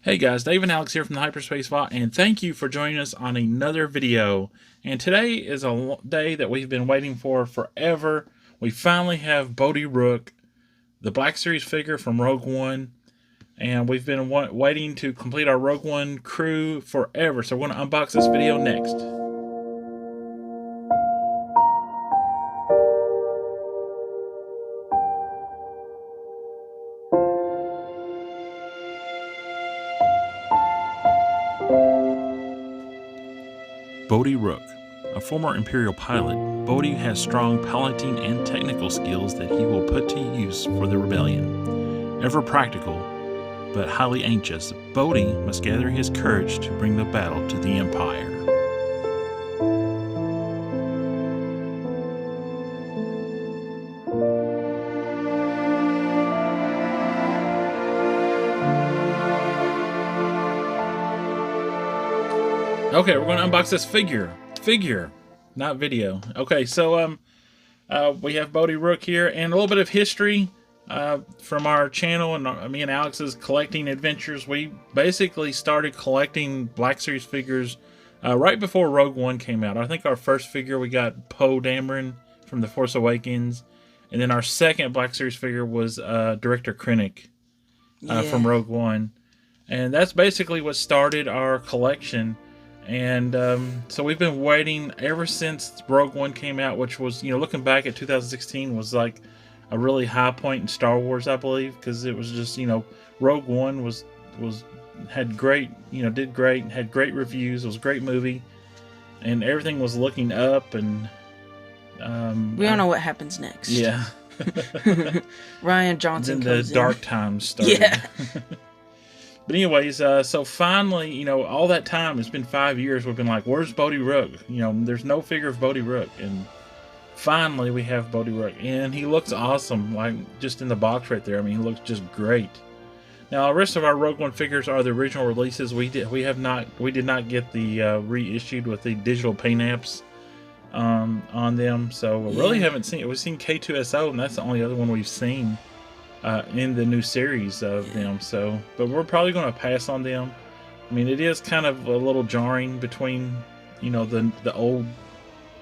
Hey guys, Dave and Alex here from the Hyperspace Vault, and thank you for joining us on another video. And today is a day that we've been waiting for forever. We finally have Bodhi Rook, the Black Series figure from Rogue One, and we've been waiting to complete our Rogue One crew forever. So we're going to unbox this video next. Bodhi Rook. A former Imperial pilot, Bodhi has strong piloting and technical skills that he will put to use for the rebellion. Ever practical, but highly anxious, Bodhi must gather his courage to bring the battle to the Empire. Okay, we're going to unbox this figure, not video. Okay, so we have Bodhi Rook here, and a little bit of history from our channel and me and Alex's collecting adventures. We basically started collecting Black Series figures right before Rogue One came out. I think our first figure we got Poe Dameron from The Force Awakens, and then our second Black Series figure was Director Krennic from Rogue One, and that's basically what started our collection. And so we've been waiting ever since Rogue One came out, which was, looking back at 2016 was like a really high point in Star Wars, I believe, because it was just, Rogue One had great, did great, had great reviews. It was a great movie, and everything was looking up. And we don't know what happens next. Yeah. Rian Johnson then comes the dark times started. Yeah. But anyways, so finally, all that time, it's been 5 years, we've been like, where's Bodhi Rook? There's no figure of Bodhi Rook. And finally we have Bodhi Rook. And he looks awesome, like just in the box right there. I mean, he looks just great. Now, the rest of our Rogue One figures are the original releases. We did not get the reissued with the digital paint apps on them. So we really haven't seen it. We've seen K2SO, and that's the only other one we've seen in the new series of them. So, but we're probably going to pass on them. I mean, it is kind of a little jarring between, the old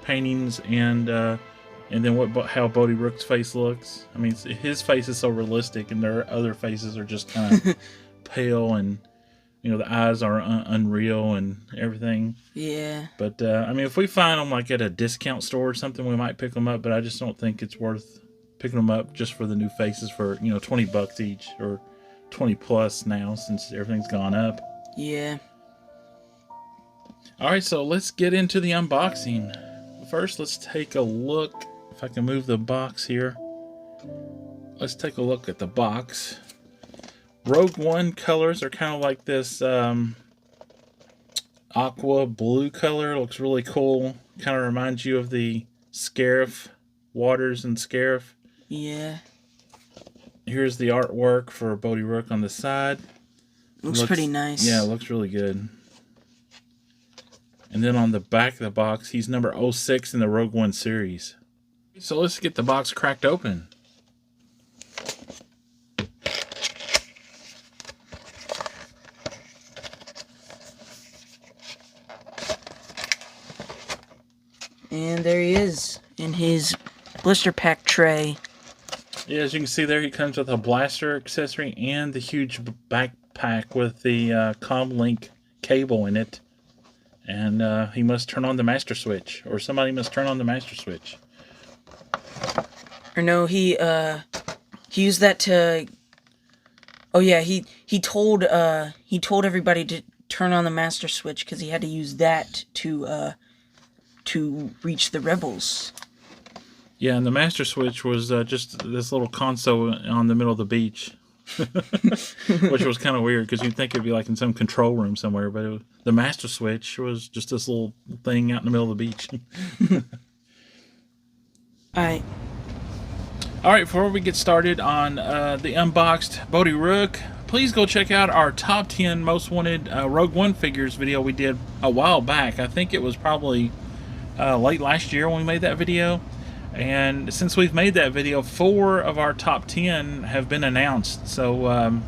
paintings and then how Bodhi Rook's face looks. I mean, his face is so realistic, and their other faces are just kind of pale, and the eyes are unreal and everything. Yeah. But I mean, if we find them like at a discount store or something, we might pick them up. But I just don't think it's worth picking them up just for the new faces for, $20 each, or 20 plus now since everything's gone up. Yeah. Alright, so let's get into the unboxing. First, let's take a look. If I can move the box here. Let's take a look at the box. Rogue One colors are kind of like this aqua blue color. It looks really cool. Kind of reminds you of the Scarif Waters and Scarif. Yeah. Here's the artwork for Bodhi Rook on the side. Looks pretty nice. Yeah, it looks really good. And then on the back of the box, he's number 06 in the Rogue One series. So let's get the box cracked open. And there he is in his blister pack tray. Yeah, as you can see there, he comes with a blaster accessory and the huge backpack with the comlink cable in it. And he must turn on the master switch, or somebody must turn on the master switch. Or no, he used that to. Oh yeah, he told everybody to turn on the master switch because he had to use that to reach the rebels. Yeah, and the master switch was just this little console on the middle of the beach. Which was kind of weird, because you'd think it'd be like in some control room somewhere, but the master switch was just this little thing out in the middle of the beach. Alright, before we get started on the unboxed Bodhi Rook, please go check out our top 10 most wanted Rogue One figures video we did a while back. I think it was probably late last year when we made that video. And since we've made that video, 4 of our top 10 have been announced. So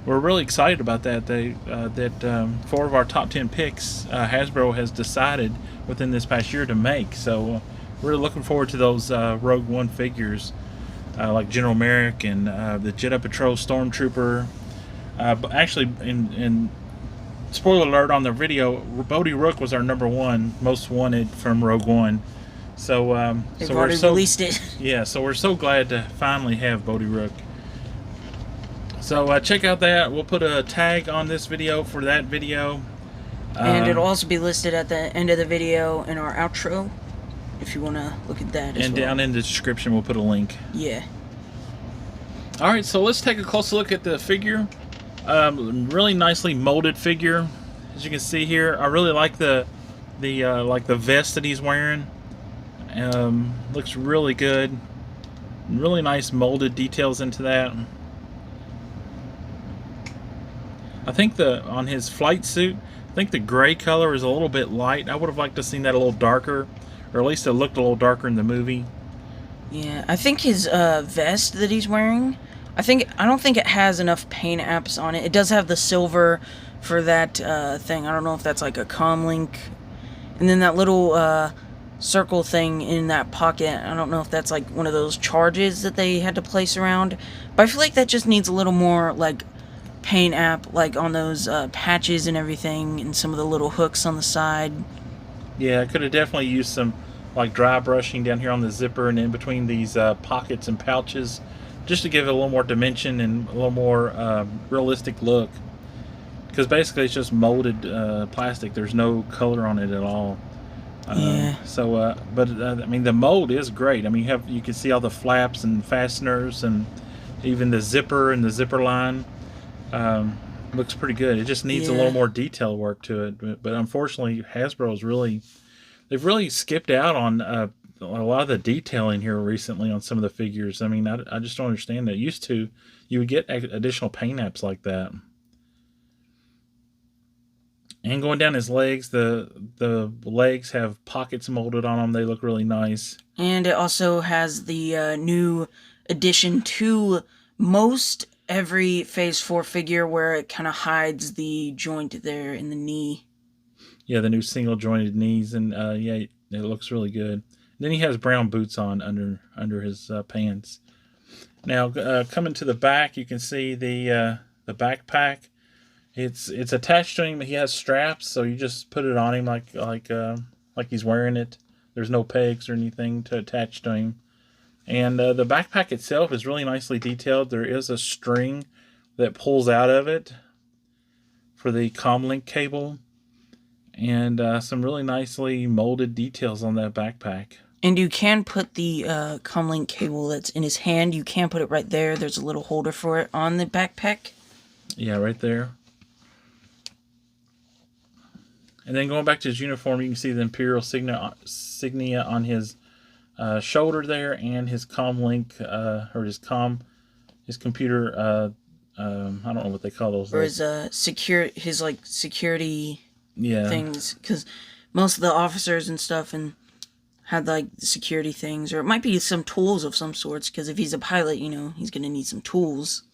we're really excited about that. That 4 of our top 10 picks Hasbro has decided within this past year to make. So we're looking forward to those Rogue One figures, like General Merrick and the Jedi Patrol Stormtrooper. But actually, in spoiler alert on the video, Bodhi Rook was our number 1 most wanted from Rogue One. So They've so already released it. Yeah, so we're so glad to finally have Bodhi Rook. So check out that. We'll put a tag on this video for that video. And it'll also be listed at the end of the video in our outro, if you want to look at that as and well. down in the description we'll put a link. Yeah. Alright, so let's take a closer look at the figure. Really nicely molded figure. As you can see here, I really like the vest that he's wearing. Looks really good. Really nice molded details into that. I think on his flight suit, I think the gray color is a little bit light. I would have liked to have seen that a little darker, or at least it looked a little darker in the movie. Yeah, I think his vest that he's wearing, I don't think it has enough paint apps on it. It does have the silver for that thing. I don't know if that's like a comlink. And then that little circle thing in that pocket, I don't know if that's like one of those charges that they had to place around. But I feel like that just needs a little more like paint app, like on those patches and everything, and some of the little hooks on the side. Yeah, I could have definitely used some like dry brushing down here on the zipper and in between these pockets and pouches, just to give it a little more dimension and a little more realistic look. Because basically it's just molded plastic. There's no color on it at all. Yeah. But I mean, the mold is great. I mean, you can see all the flaps and fasteners and even the zipper and the zipper line. Looks pretty good. It just needs a little more detail work to it. But unfortunately, Hasbro's they've really skipped out on a lot of the detailing here recently on some of the figures. I mean, I just don't understand that. Used to, you would get additional paint apps like that. And going down his legs, the legs have pockets molded on them. They look really nice. And it also has the new addition to most every Phase 4 figure, where it kind of hides the joint there in the knee. Yeah, the new single jointed knees, and yeah, it looks really good. And then he has brown boots on under his pants. Now coming to the back, you can see the backpack. It's attached to him. He has straps, so you just put it on him like he's wearing it. There's no pegs or anything to attach to him. And the backpack itself is really nicely detailed. There is a string that pulls out of it for the comlink cable, and some really nicely molded details on that backpack. And you can put the comlink cable that's in his hand, you can put it right there. There's a little holder for it on the backpack. Yeah, right there. And then going back to his uniform, you can see the Imperial insignia on his shoulder there, and his comlink or his computer. I don't know what they call those. Or his security yeah things, because most of the officers and stuff and had like security things, or it might be some tools of some sorts. Because if he's a pilot, he's gonna need some tools.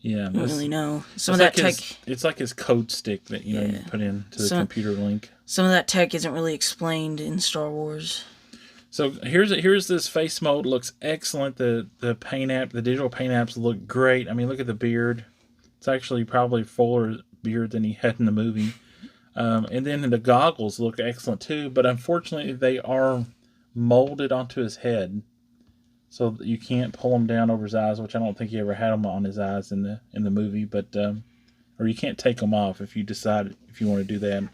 Yeah, I don't really know. Some of that tech. It's like his code stick that you put into the computer link. Some of that tech isn't really explained in Star Wars. So here's this face mold. Looks excellent. The paint app, the digital paint apps look great. I mean, look at the beard. It's actually probably fuller beard than he had in the movie. And then the goggles look excellent too. But unfortunately, they are molded onto his head, so you can't pull them down over his eyes, which I don't think he ever had them on his eyes in the movie. But or you can't take them off if you decide if you want to do that.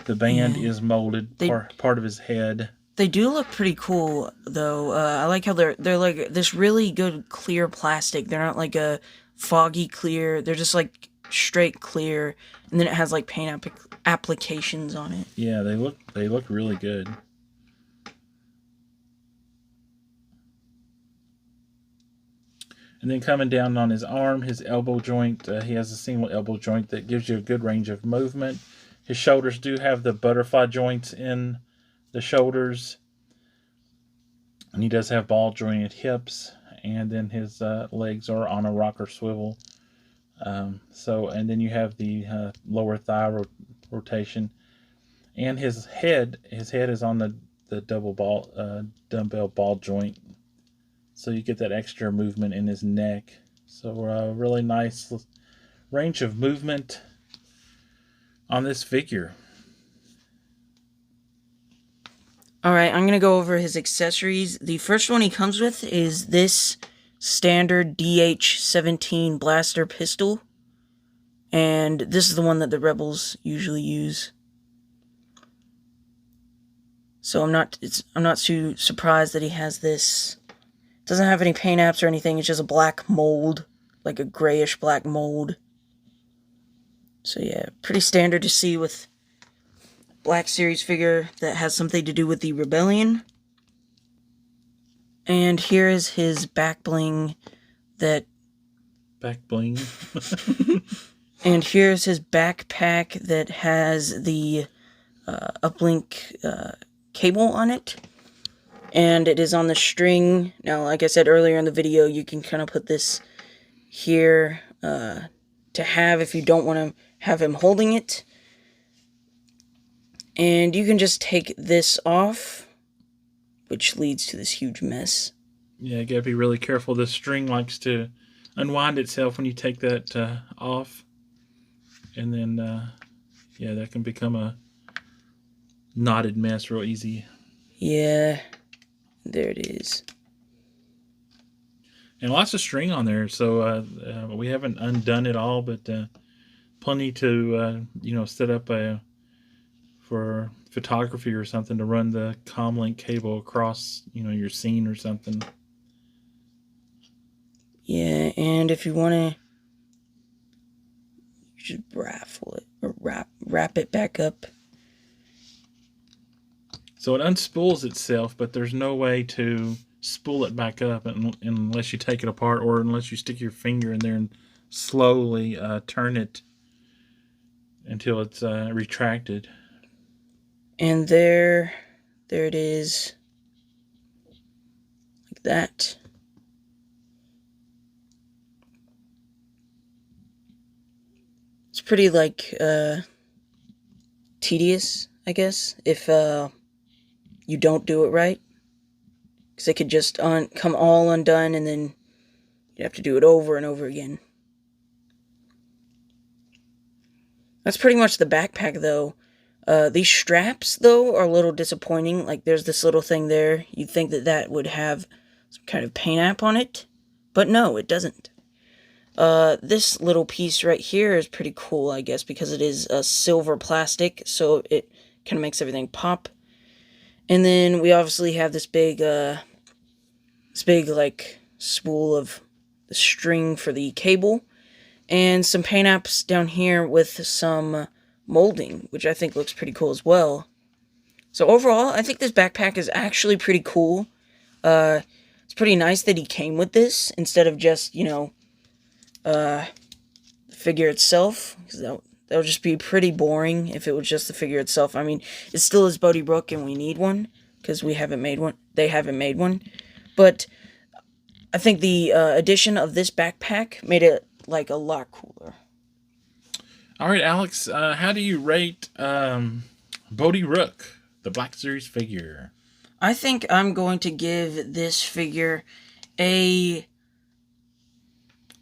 The band is molded part of his head. They do look pretty cool, though. I like how they're like this really good clear plastic. They're not like a foggy clear. They're just like straight clear, and then it has like paint applications on it. Yeah, they look really good. And then coming down on his arm, his elbow joint, he has a single elbow joint that gives you a good range of movement. His shoulders do have the butterfly joints in the shoulders, and he does have ball jointed hips, and then his legs are on a rocker swivel. And then you have the lower thigh rotation, and his head is on the double ball dumbbell ball joint, so you get that extra movement in his neck. So really nice range of movement on this figure. Alright, I'm going to go over his accessories. The first one he comes with is this standard DH-17 blaster pistol. And this is the one that the Rebels usually use. So I'm not too surprised that he has this. It doesn't have any paint apps or anything. It's just a black mold, like a grayish black mold. So yeah, pretty standard to see with Black Series figure that has something to do with the Rebellion. And here is his back bling that... Back bling? And here's his backpack that has the uplink cable on it. And it is on the string. Now, like I said earlier in the video, you can kind of put this here to have if you don't want to have him holding it. And you can just take this off, which leads to this huge mess. Yeah, you gotta be really careful. The string likes to unwind itself when you take that off. And then, yeah, that can become a knotted mess real easy. Yeah, there it is. And lots of string on there, so we haven't undone it all, but plenty to, set up for photography or something to run the comlink cable across, your scene or something. Yeah, and if you want to, you just raffle it or wrap it back up. So it unspools itself, but there's no way to spool it back up unless you take it apart or unless you stick your finger in there and slowly turn it until it's retracted. And there it is, like that. It's pretty tedious, I guess, if you don't do it right, because it could just come all undone, and then you have to do it over and over again. That's pretty much the backpack, though. These straps, though, are a little disappointing. Like, there's this little thing there. You'd think that would have some kind of paint app on it, but no, it doesn't. This little piece right here is pretty cool, I guess, because it is a silver plastic, so it kind of makes everything pop. And then we obviously have this big, spool of the string for the cable, and some paint apps down here with some molding, which I think looks pretty cool as well. So overall, I think this backpack is actually pretty cool. It's pretty nice that he came with this instead of just, the figure itself, because that would just be pretty boring if it was just the figure itself. I mean, it still is Bodhi Rook, and we need one, because we haven't made one. They haven't made one. But I think the addition of this backpack made it, a lot cooler. All right, Alex, how do you rate Bodhi Rook, the Black Series figure? I think I'm going to give this figure I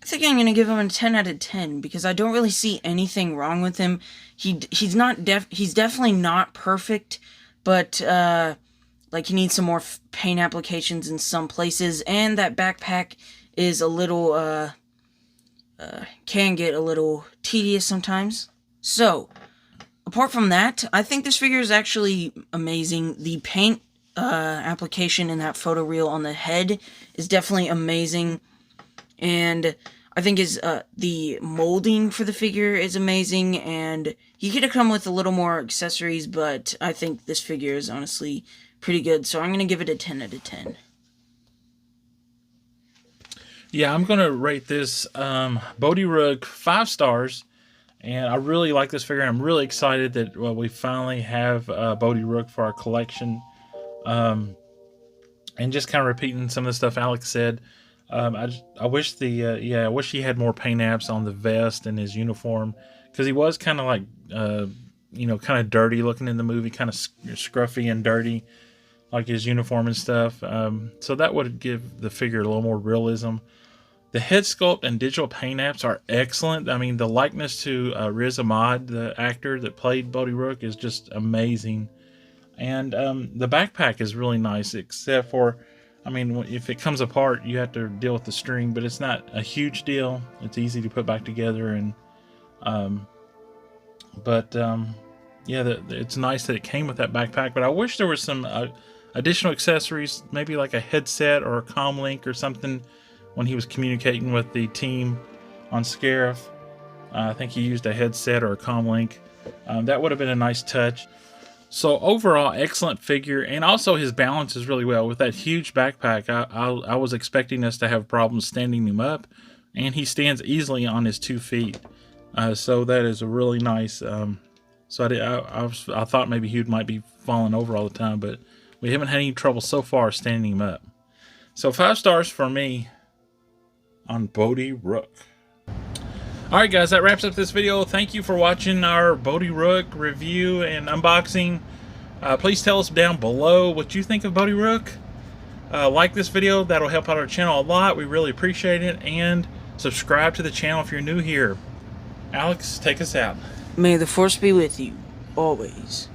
think I'm going to give him a 10 out of 10, because I don't really see anything wrong with him. He's definitely not perfect, but he needs some more paint applications in some places, and that backpack is a little can get a little tedious sometimes. So, apart from that, I think this figure is actually amazing. The paint application in that photo reel on the head is definitely amazing, and I think the molding for the figure is amazing, and he could have come with a little more accessories, but I think this figure is honestly pretty good, so I'm going to give it a 10 out of 10. Yeah, I'm going to rate this Bodhi Rook 5 stars, and I really like this figure. I'm really excited that we finally have Bodhi Rook for our collection. And just kind of repeating some of the stuff Alex said, I wish I wish he had more paint apps on the vest and his uniform, because he was kind of like kind of dirty looking in the movie, kind of scruffy and dirty, like his uniform and stuff. So that would give the figure a little more realism. The head sculpt and digital paint apps are excellent. I mean, the likeness to Riz Ahmed, the actor that played Bodhi Rook, is just amazing. And the backpack is really nice, except for, I mean, if it comes apart, you have to deal with the string, but it's not a huge deal. It's easy to put back together. And it's nice that it came with that backpack. But I wish there was some additional accessories, maybe like a headset or a comm link or something when he was communicating with the team on Scarif. I think he used a headset or a comm link. That would have been a nice touch. So overall, excellent figure, and also his balance is really well. With that huge backpack, I was expecting us to have problems standing him up, and he stands easily on his 2 feet. So that is a really nice. I thought maybe he might be falling over all the time, but we haven't had any trouble so far standing him up. So 5 stars for me on Bodhi Rook. Alright guys, that wraps up this video. Thank you for watching our Bodhi Rook review and unboxing. Please tell us down below what you think of Bodhi Rook. Like this video, that'll help out our channel a lot. We really appreciate it. And subscribe to the channel if you're new here. Alex, take us out. May the Force be with you, always.